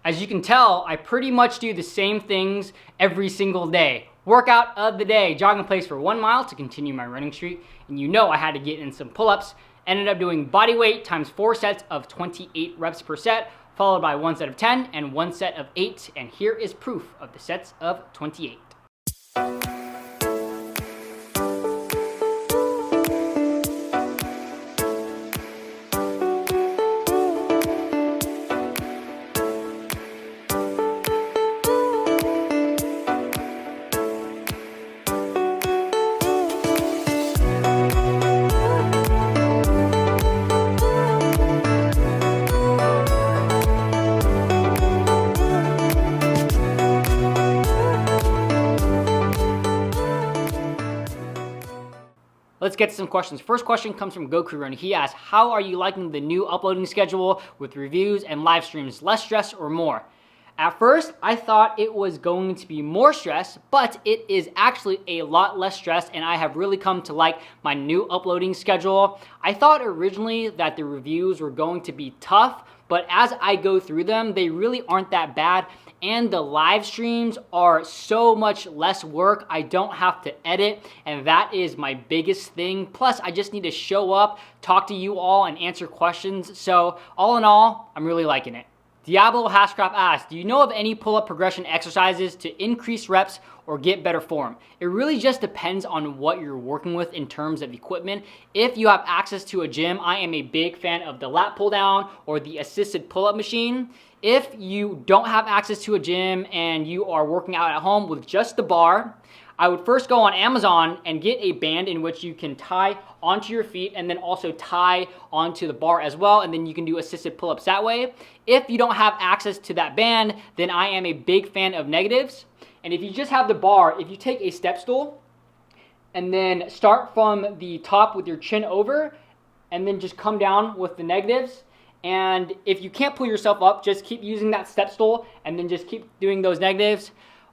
As you can tell, I pretty much do the same things every single day. Workout of the day, jogging in place for 1 mile to continue my running streak. And you know I had to get in some pull-ups. Ended up doing body weight times 4 sets of 28 reps per set, followed by 1 set of 10 and 1 set of 8. And here is proof of the sets of 28. Let's get to some questions. First question comes from Goku Run. He asks, how are you liking the new uploading schedule with reviews and live streams? Less stress or more? At first, I thought it was going to be more stress, but it is actually a lot less stress, and I have really come to like my new uploading schedule. I thought originally that the reviews were going to be tough, but as I go through them, they really aren't that bad. And the live streams are so much less work. I don't have to edit, and that is my biggest thing. Plus, I just need to show up, talk to you all, and answer questions. So all in all, I'm really liking it. Diablo Hashcraft asks, do you know of any pull-up progression exercises to increase reps or get better form? It really just depends on what you're working with in terms of equipment. If you have access to a gym, I am a big fan of the lat pull down or the assisted pull-up machine. If you don't have access to a gym and you are working out at home with just the bar, I would first go on Amazon and get a band in which you can tie onto your feet and then also tie onto the bar as well, and then you can do assisted pull-ups that way. If you don't have access to that band, then I am a big fan of negatives. And if you just have the bar, if you take a step stool and then start from the top with your chin over and then just come down with the negatives, and if you can't pull yourself up, just keep using that step stool and then just keep doing those negatives.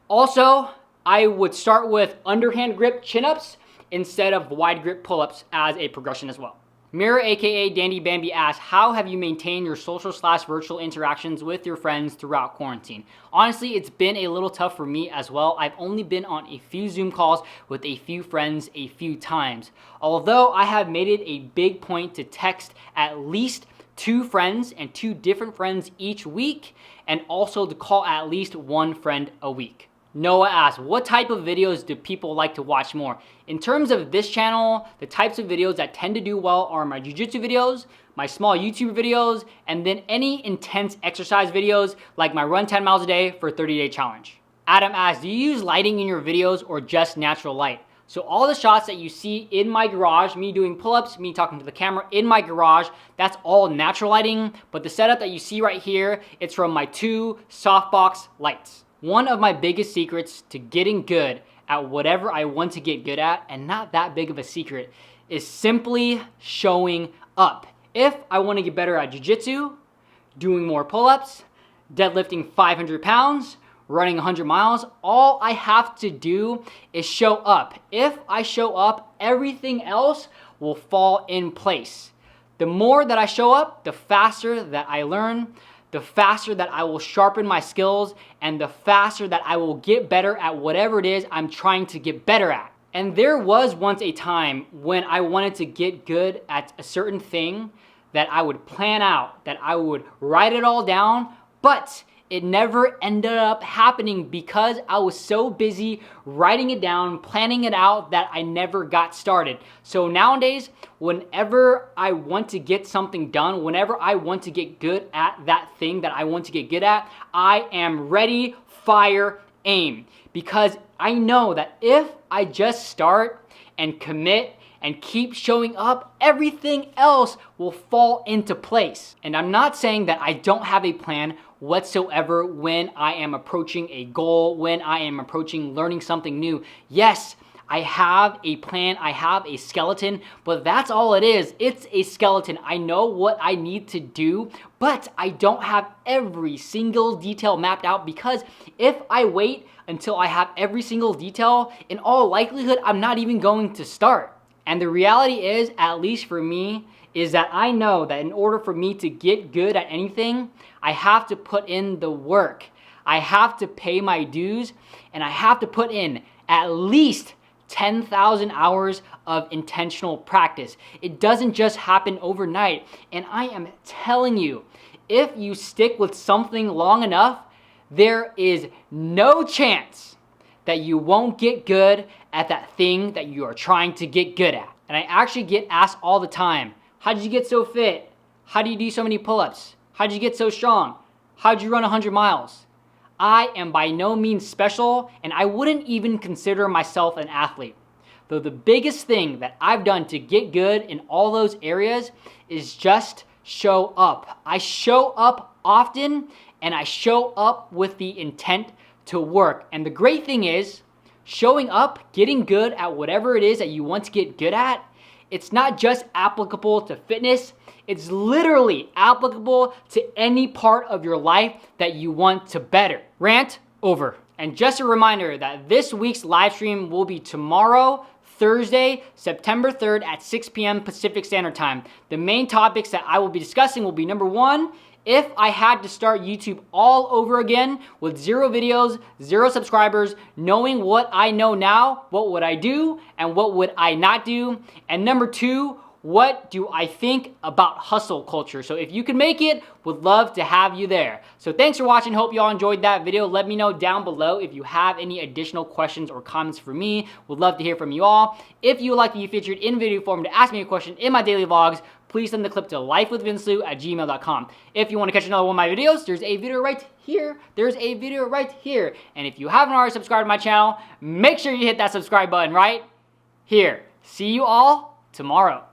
Also, I would start with underhand grip chin-ups instead of wide grip pull-ups as a progression as well. Mirror, aka Dandy Bambi, asks, how have you maintained your social/virtual interactions with your friends throughout quarantine? Honestly, it's been a little tough for me as well. I've only been on a few Zoom calls with a few friends a few times. Although I have made it a big point to text at least 2 friends and 2 different friends each week, and also to call at least 1 friend a week. Noah asks, what type of videos do people like to watch more? In terms of this channel, the types of videos that tend to do well are my jiu-jitsu videos, my small YouTube videos, and then any intense exercise videos like my run 10 miles a day for 30-day challenge. Adam asks, do you use lighting in your videos or just natural light? So all the shots that you see in my garage, me doing pull-ups, me talking to the camera in my garage, that's all natural lighting. But the setup that you see right here, it's from my 2 softbox lights. One of my biggest secrets to getting good at whatever I want to get good at, and not that big of a secret, is simply showing up. If I want to get better at jiu-jitsu, doing more pull-ups, deadlifting 500 pounds, running 100 miles, all I have to do is show up. If I show up, everything else will fall in place. The more that I show up, the faster that I learn, the faster that I will sharpen my skills, and the faster that I will get better at whatever it is I'm trying to get better at. And there was once a time when I wanted to get good at a certain thing that I would plan out, that I would write it all down, but it never ended up happening because I was so busy writing it down, planning it out, that I never got started. So nowadays, whenever I want to get something done, whenever I want to get good at that thing that I want to get good at, I am ready, fire, aim. Because I know that if I just start and commit and keep showing up, everything else will fall into place. And I'm not saying that I don't have a plan whatsoever when I am approaching a goal, when I am approaching learning something new. Yes, I have a plan, I have a skeleton, but that's all it is. It's a skeleton. I know what I need to do, but I don't have every single detail mapped out, because if I wait until I have every single detail, in all likelihood, I'm not even going to start. And the reality is, at least for me, is that I know that in order for me to get good at anything, I have to put in the work. I have to pay my dues, and I have to put in at least 10,000 hours of intentional practice. It doesn't just happen overnight. And I am telling you, if you stick with something long enough, there is no chance that you won't get good at that thing that you are trying to get good at. And I actually get asked all the time, how did you get so fit? How do you do so many pull-ups? How did you get so strong? How did you run 100 miles? I am by no means special, and I wouldn't even consider myself an athlete. Though the biggest thing that I've done to get good in all those areas is just show up. I show up often, and I show up with the intent to work. And the great thing is, showing up, getting good at whatever it is that you want to get good at, it's not just applicable to fitness, it's literally applicable to any part of your life that you want to better. Rant over. And just a reminder that this week's live stream will be tomorrow, Thursday, September 3rd at 6 p.m. Pacific Standard Time. The main topics that I will be discussing will be number one, if I had to start YouTube all over again with 0 videos, 0 subscribers, knowing what I know now, what would I do and what would I not do? And number 2, what do I think about hustle culture? So if you can make it, would love to have you there. So thanks for watching. Hope you all enjoyed that video. Let me know down below if you have any additional questions or comments for me. Would love to hear from you all. If you would like to be featured in video form to ask me a question in my daily vlogs, please send the clip to lifewithvincelu@gmail.com. If you want to catch another one of my videos, there's a video right here. There's a video right here. And if you haven't already subscribed to my channel, make sure you hit that subscribe button right here. See you all tomorrow.